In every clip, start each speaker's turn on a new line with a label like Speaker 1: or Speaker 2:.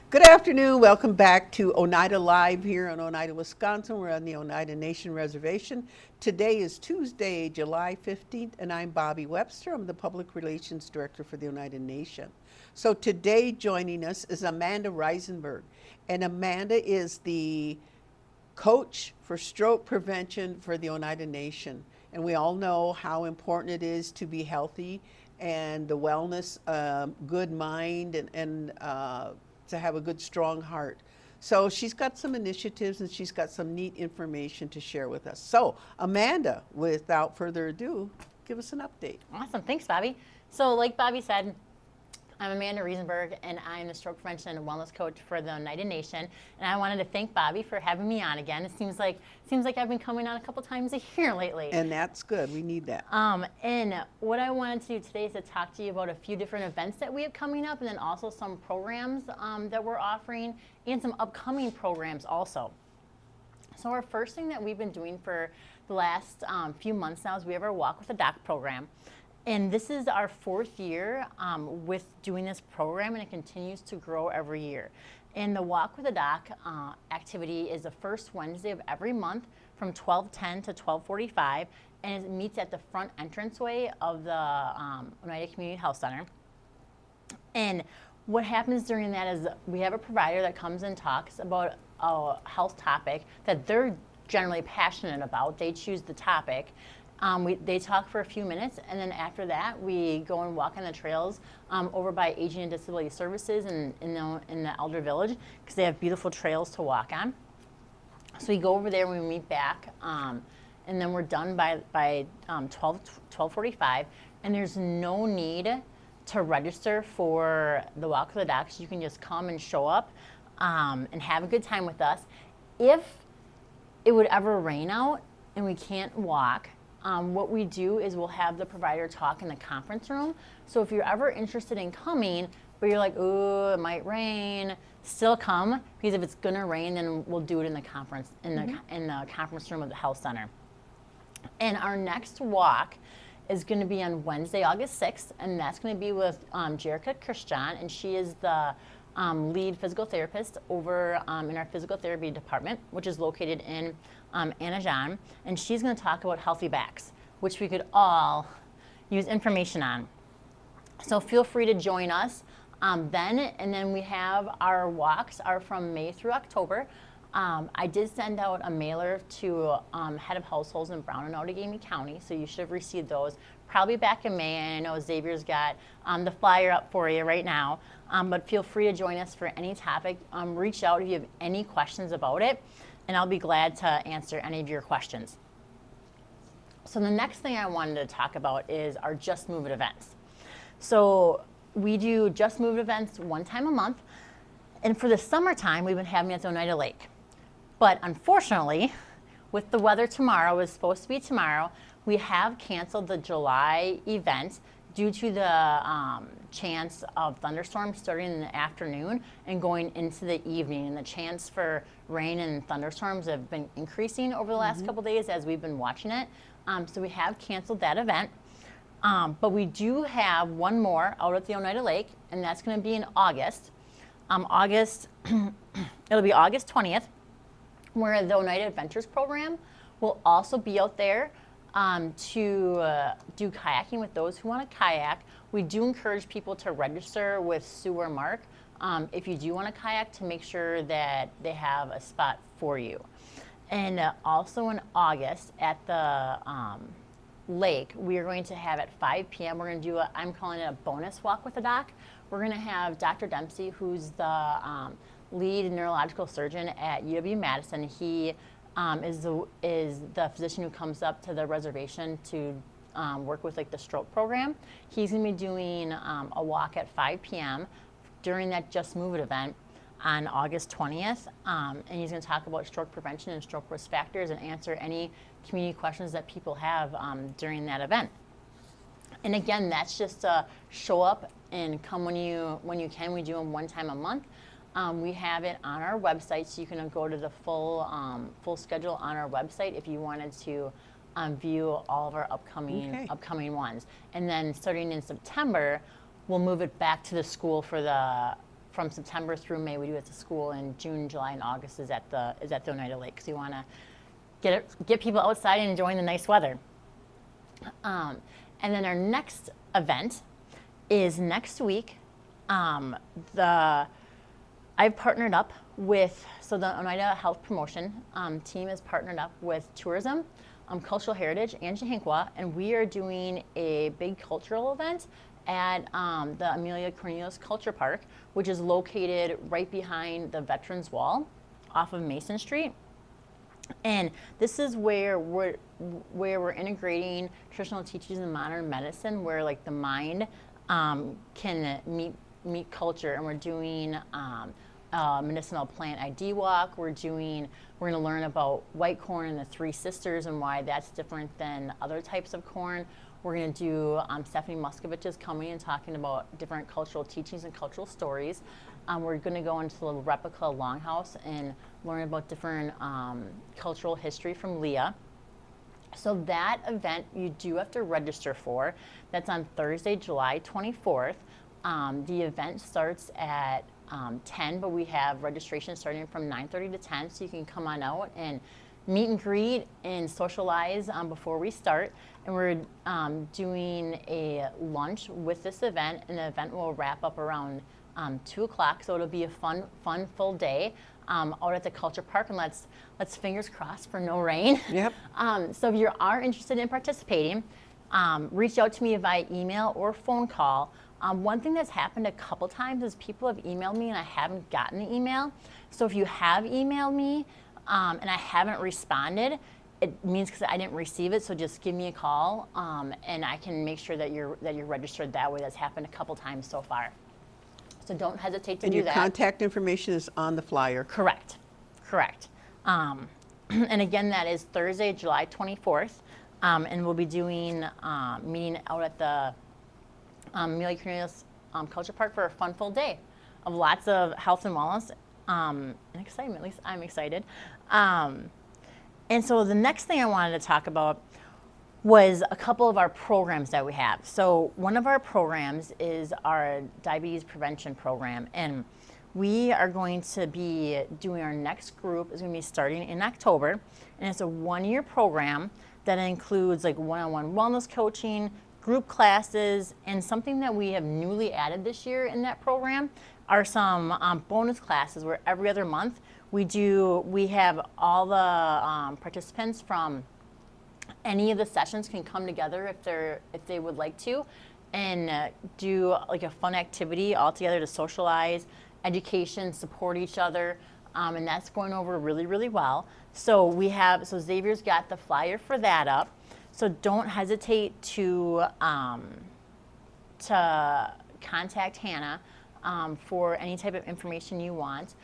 Speaker 1: Good afternoon. Welcome back to Oneida Live here in Oneida, Wisconsin. We're on the Oneida Nation Reservation. Today is Tuesday, July 15th, and I'm Bobby Webster. I'm the Public Relations Director for the Oneida Nation. So today joining us is Amanda Riesenberg, and Amanda is the coach for stroke prevention for the Oneida Nation. And we all know how important it is to be healthy and the wellness, good mind, and to have a good, strong heart. So she's got some initiatives and she's got some neat information to share with us. So, Amanda, without further ado, give us an update.
Speaker 2: Awesome. Thanks, Bobby. So like Bobby said, I'm Amanda Riesenberg, and I'm the Stroke Prevention and Wellness Coach for the Oneida Nation. And I wanted to thank Bobby for having me on again. It seems like I've been coming on a couple times a year lately.
Speaker 1: And that's good. We need that.
Speaker 2: And what I wanted to do today is to talk to you about a few different events that we have coming up, and then also some programs that we're offering, and some upcoming programs also. So our first thing that we've been doing for the last few months now is we have our Walk with a Doc program. And this is our fourth year with doing this program, and it continues to grow every year. And the Walk with a Doc activity is the first Wednesday of every month from 12:10 to 12:45, and it meets at the front entranceway of the Oneida Community Health Center. And what happens during that is we have a provider that comes and talks about a health topic that they're generally passionate about. They choose the topic. They talk for a few minutes, and then after that, we go and walk on the trails over by Aging and Disability Services in the Elder Village, because they have beautiful trails to walk on. So we go over there, we meet back, and then we're done by 12:45, and there's no need to register for the Walk with the Doc. So you can just come and show up and have a good time with us. If it would ever rain out and we can't walk, what we do is we'll have the provider talk in the conference room. So if you're ever interested in coming, but you're like, oh, it might rain, still come, because if it's gonna rain, then we'll do it in the conference in the conference room of the health center. And our next walk is going to be on Wednesday, August 6th, and that's going to be with Jerica Christian, and she is the lead physical therapist over in our physical therapy department, which is located in Anajan, and she's going to talk about healthy backs, which we could all use information on. So feel free to join us then, and then we have our walks are from May through October. I did send out a mailer to head of households in Brown and Outagamie County, so you should have received those probably back in May, and I know Xavier's got the flyer up for you right now, but feel free to join us for any topic. Reach out if you have any questions about it, and I'll be glad to answer any of your questions. So the next thing I wanted to talk about is our Just Move It events. So we do Just Move It events one time a month, and for the summertime, we've been having it at Oneida Lake. But unfortunately, with the weather tomorrow, it was supposed to be tomorrow, we have canceled the July event due to the chance of thunderstorms starting in the afternoon and going into the evening. And the chance for rain and thunderstorms have been increasing over the last couple days as we've been watching it. So we have canceled that event. But we do have one more out at the Oneida Lake, and that's going to be in August. It'll be August 20th. Where the Oneida Adventures program will also be out there to do kayaking with those who want to kayak. We do encourage people to register with Sue or Mark if you do want to kayak, to make sure that they have a spot for you. And also in August at the lake, we are going to have at 5 p.m. we're going to do I'm calling it a bonus walk with the doc. We're going to have Dr. Dempsey, who's the lead neurological surgeon at UW-Madison. He is the physician who comes up to the reservation to work with like the stroke program. He's going to be doing a walk at 5 p.m. during that Just Move It event on August 20th, and he's going to talk about stroke prevention and stroke risk factors and answer any community questions that people have during that event. And again, that's just show up and come when you can. We do them one time a month. We have it on our website, so you can go to the full schedule on our website if you wanted to view all of our upcoming ones. And then starting in September, we'll move it back to the school for from September through May, we do it at the school, and June, July, and August is at the Oneida Lake. So you want to get people outside and enjoying the nice weather. And then our next event is next week. I've partnered up with, so the Oneida Health Promotion team has partnered up with tourism, cultural heritage, and Jihinqua, and we are doing a big cultural event at the Amelia Cornelius Culture Park, which is located right behind the Veterans Wall off of Mason Street. And this is where we're integrating traditional teachings in modern medicine, where like the mind can meet culture, and we're doing medicinal plant ID walk. We're going to learn about white corn and the three sisters and why that's different than other types of corn. We're going to do Stephanie Muskovich is coming and talking about different cultural teachings and cultural stories. We're going to go into the replica longhouse and learn about different cultural history from Leah. So that event you do have to register for. That's on Thursday, July 24th. The event starts at 10, but we have registration starting from 9:30 to 10, so you can come on out and meet and greet and socialize before we start. And we're doing a lunch with this event, and the event will wrap up around 2 o'clock, so it'll be a fun, full day out at the Culture Park, and let's fingers crossed for no rain.
Speaker 1: Yep.
Speaker 2: So if you are interested in participating, reach out to me via email or phone call. One thing that's happened a couple times is people have emailed me and I haven't gotten the email. So if you have emailed me and I haven't responded, it means because I didn't receive it. So just give me a call and I can make sure that you're registered that way. That's happened a couple times so far. So don't hesitate to do that.
Speaker 1: And your contact information is on the flyer.
Speaker 2: Correct. And again, that is Thursday, July 24th. And we'll be doing meeting out at the Amelia Cornelius Culture Park for a fun, full day of lots of health and wellness and excitement. At least I'm excited. And so the next thing I wanted to talk about was a couple of our programs that we have. So one of our programs is our diabetes prevention program, and we are going to be doing our next group is going to be starting in October, and it's a 1-year program that includes like one-on-one wellness coaching, group classes, and something that we have newly added this year in that program are some bonus classes where every other month we have all the participants from any of the sessions can come together if they would like to, and do like a fun activity all together to socialize, education, support each other, and that's going over really, really well. So Xavier's got the flyer for that up. So don't hesitate to contact Hannah for any type of information you want,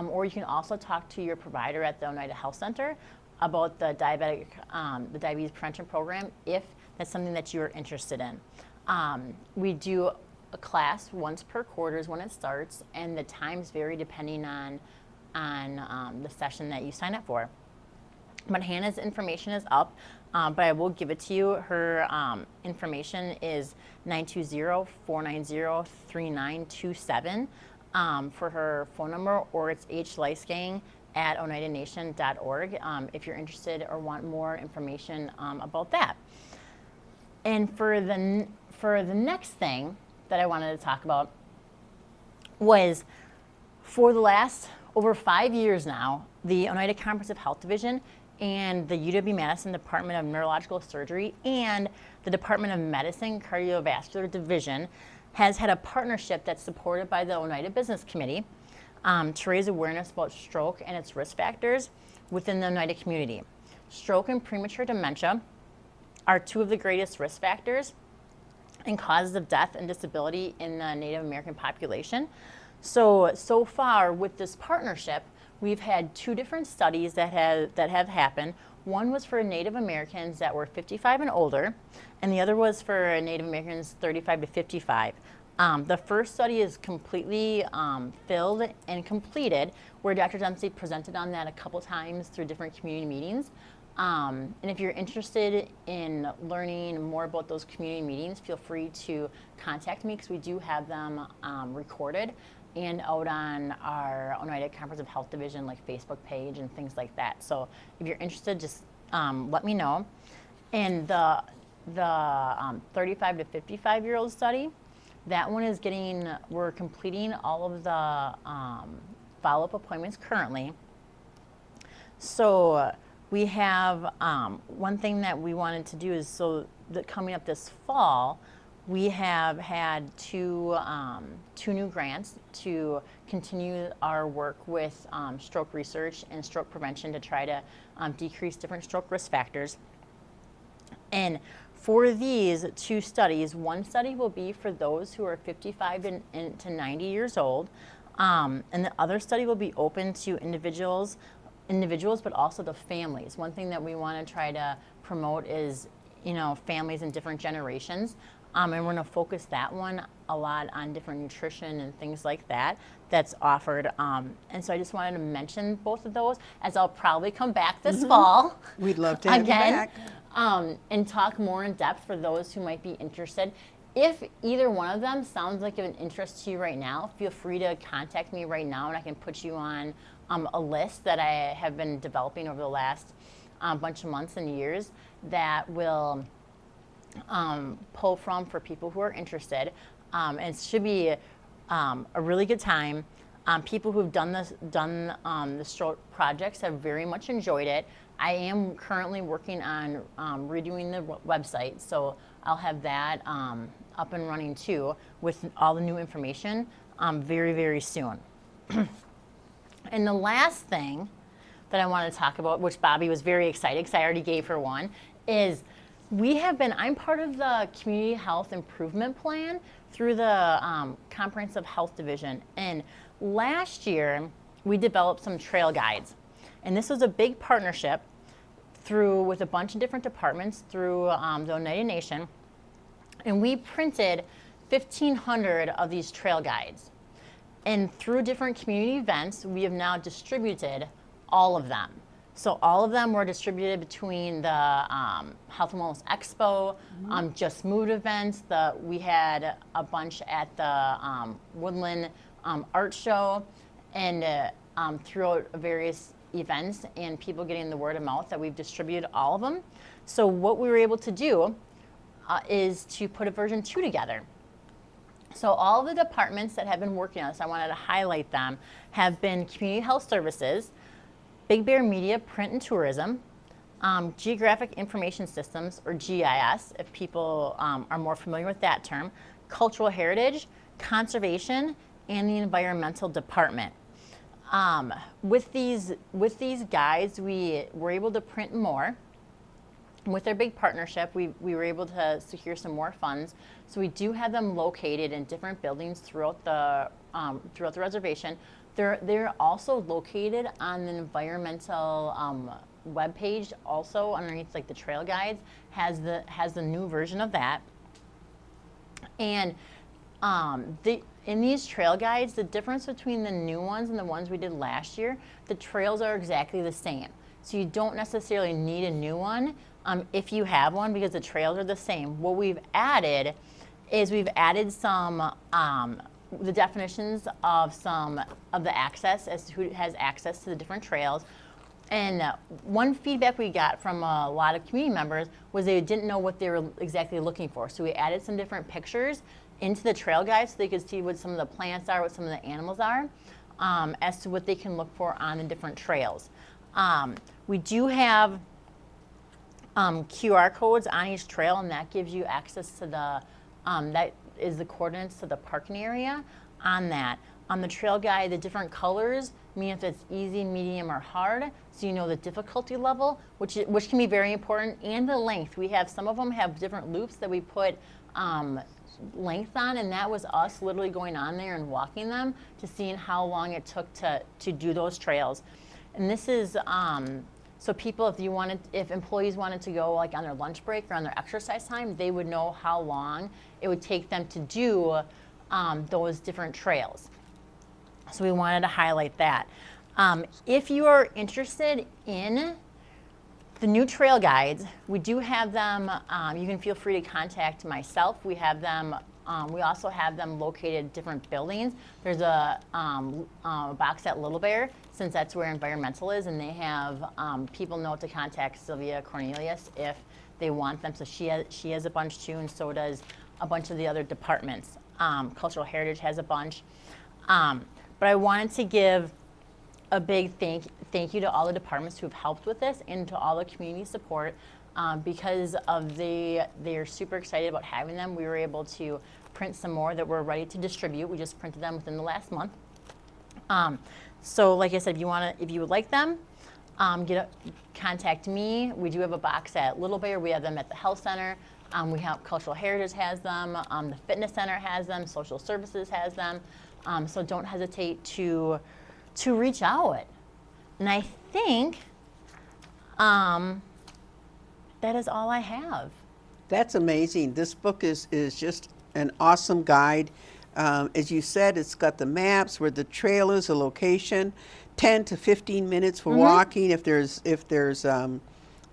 Speaker 2: or you can also talk to your provider at the Oneida Health Center about the diabetes prevention program if that's something that you're interested in. We do a class once per quarter is when it starts, and the times vary depending on the session that you sign up for. But Hannah's information is up, but I will give it to you. Her information is 920-490-3927 for her phone number, or it's hlysegang@oneidanation.org if you're interested or want more information about that. And for the next thing that I wanted to talk about was, for the last over 5 years now, the Oneida Comprehensive Health Division and the UW-Madison Department of Neurological Surgery and the Department of Medicine Cardiovascular Division has had a partnership that's supported by the Oneida Business Committee to raise awareness about stroke and its risk factors within the Oneida community. Stroke and premature dementia are two of the greatest risk factors and causes of death and disability in the Native American population. So far with this partnership, we've had 2 different studies that have happened. One was for Native Americans that were 55 and older, and the other was for Native Americans 35 to 55. The first study is completely filled and completed, where Dr. Dempsey presented on that a couple times through different community meetings. And if you're interested in learning more about those community meetings, feel free to contact me, because we do have them recorded. and out on our Oneida Comprehensive Health Division like Facebook page and things like that. So if you're interested, just let me know. And the 35 to 55-year-old study, that one is we're completing all of the follow-up appointments currently. So we have one thing that we wanted to do is so that coming up this fall, we have had two new grants to continue our work with stroke research and stroke prevention to try to decrease different stroke risk factors. And for these two studies, one study will be for those who are 55 to 90 years old, and the other study will be open to individuals, but also the families. One thing that we want to try to promote is, families in different generations. And we're going to focus that one a lot on different nutrition and things like that that's offered. And so I just wanted to mention both of those, as I'll probably come back this fall.
Speaker 1: We'd love to have you back.
Speaker 2: And talk more in depth for those who might be interested. If either one of them sounds like of an interest to you right now, feel free to contact me right now, and I can put you on a list that I have been developing over the last bunch of months and years that will pull from for people who are interested. And it should be a really good time. People who've done the stroke projects have very much enjoyed it. I am currently working on redoing the website, so I'll have that up and running too with all the new information very, very soon. And the last thing that I want to talk about, which Bobby was very excited because I already gave her one, is I'm part of the Community Health Improvement Plan through the Comprehensive Health Division. And last year, we developed some trail guides. And this was a big partnership with a bunch of different departments through the Oneida Nation. And we printed 1,500 of these trail guides. And through different community events, we have now distributed all of them. So all of them were distributed between the Health and Wellness Expo, Just Moved events. We had a bunch at the Woodland Art Show, and throughout various events, and people getting the word of mouth that we've distributed all of them. So what we were able to do is to put a version 2 together. So all the departments that have been working on this, I wanted to highlight them, have been Community Health Services, Big Bear Media, Print and Tourism, Geographic Information Systems, or GIS, if people are more familiar with that term, Cultural Heritage, Conservation, and the Environmental Department. With these guides, we were able to print more. With their big partnership, we were able to secure some more funds. So we do have them located in different buildings throughout the reservation. They're also located on the environmental webpage. Also underneath, like the trail guides, has the new version of that. And in these trail guides, the difference between the new ones and the ones we did last year, the trails are exactly the same. So you don't necessarily need a new one if you have one, because the trails are the same. What we've added is some the definitions of some of the access, as to who has access to the different trails. And one feedback we got from a lot of community members was they didn't know what they were exactly looking for. So we added some different pictures into the trail guide so they could see what some of the plants are, what some of the animals are, as to what they can look for on the different trails. We do have QR codes on each trail, and that gives you access to that is the coordinates to the parking area on that. On the trail guide, the different colors mean if it's easy, medium, or hard, so you know the difficulty level, which can be very important, and the length. Some of them have different loops that we put length on, and that was us literally going on there and walking them to seeing how long it took to do those trails. And this is so people, if employees wanted to go like on their lunch break or on their exercise time, they would know how long it would take them to do those different trails. So we wanted to highlight that. If you are interested in the new trail guides, we do have them. You can feel free to contact myself. We have them We also have them located in different buildings. There's a box at Little Bear, since that's where environmental is, and they have people know to contact Sylvia Cornelius if they want them. So she has a bunch too, and so does a bunch of the other departments. Cultural Heritage has a bunch. But I wanted to give a big thank you to all the departments who have helped with this, and to all the community support. Because of they're super excited about having them. We were able to print some more that we're ready to distribute. We just printed them within the last month. So like I said, if you would like them, contact me. We do have a box at Little Bear. We have them at the health center. We have Cultural Heritage has them. The fitness center has them. Social services has them. So don't hesitate to reach out. And I think that is all I have.
Speaker 1: That's amazing. This book is just an awesome guide. As you said, it's got the maps, where the trail is, a location, 10 to 15 minutes for walking. If there's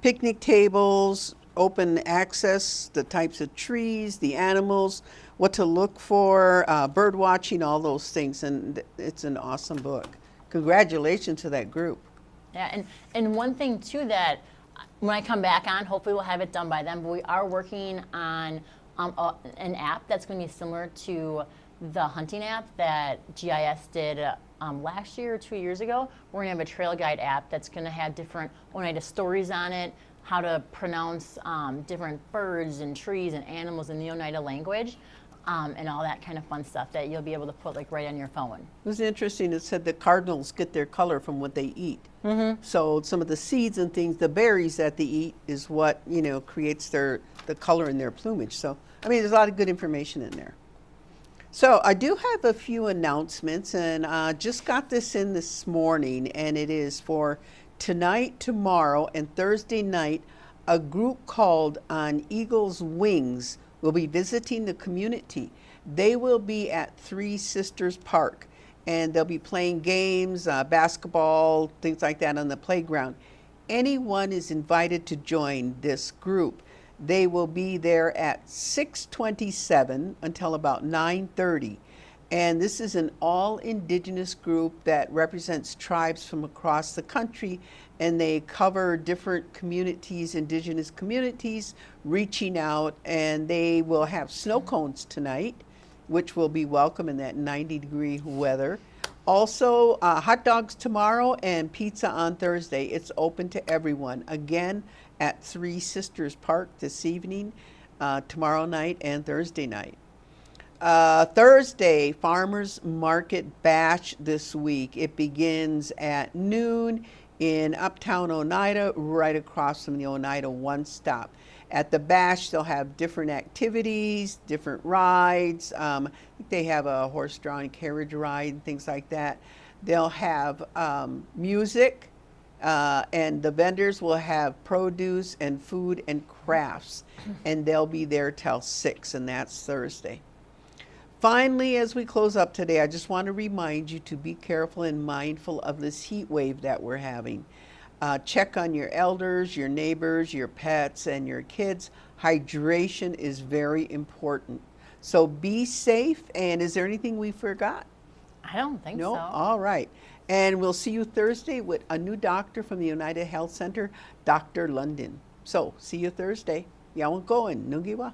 Speaker 1: picnic tables, open access, the types of trees, the animals, what to look for, bird watching, all those things. And it's an awesome book. Congratulations to that group.
Speaker 2: Yeah, and one thing too that when I come back on, hopefully we'll have it done by then, but we are working on an app that's going to be similar to the hunting app that GIS did last year or 2 years ago. We're going to have a trail guide app that's going to have different Oneida stories on it, how to pronounce different birds and trees and animals in the Oneida language, and all that kind of fun stuff that you'll be able to put like right on your phone.
Speaker 1: It was interesting. It said the cardinals get their color from what they eat. So some of the seeds and things, the berries that they eat, is what creates the color in their plumage. So I mean, there's a lot of good information in there. So I do have a few announcements, and just got this in this morning, and it is for tonight, tomorrow, and Thursday night. A group called On Eagle's Wings will be visiting the community. They will be at Three Sisters Park, and they'll be playing games, basketball, things like that on the playground. Anyone is invited to join this group. They will be there at 6:27 until about 9:30. And this is an all indigenous group that represents tribes from across the country, and they cover different communities, indigenous communities, reaching out, and they will have snow cones tonight, which will be welcome in that 90-degree weather. Also, hot dogs tomorrow and pizza on Thursday. It's open to everyone. Again, at Three Sisters Park this evening, tomorrow night and Thursday night. Thursday, Farmers Market Bash this week. It begins at noon in Uptown Oneida, right across from the Oneida One Stop. At the Bash, they'll have different activities, different rides. I think they have a horse-drawn carriage ride and things like that. They'll have music, and the vendors will have produce and food and crafts, and they'll be there till 6, and that's Thursday. Finally, as we close up today, I just want to remind you to be careful and mindful of this heat wave that we're having. Check on your elders, your neighbors, your pets, and your kids. Hydration is very important. So be safe. And is there anything we forgot?
Speaker 2: I don't think
Speaker 1: No?
Speaker 2: so.
Speaker 1: All right. And we'll see you Thursday with a new doctor from the Oneida Health Center, Dr. London. So see you Thursday. Yawan Koen, Nungiwa.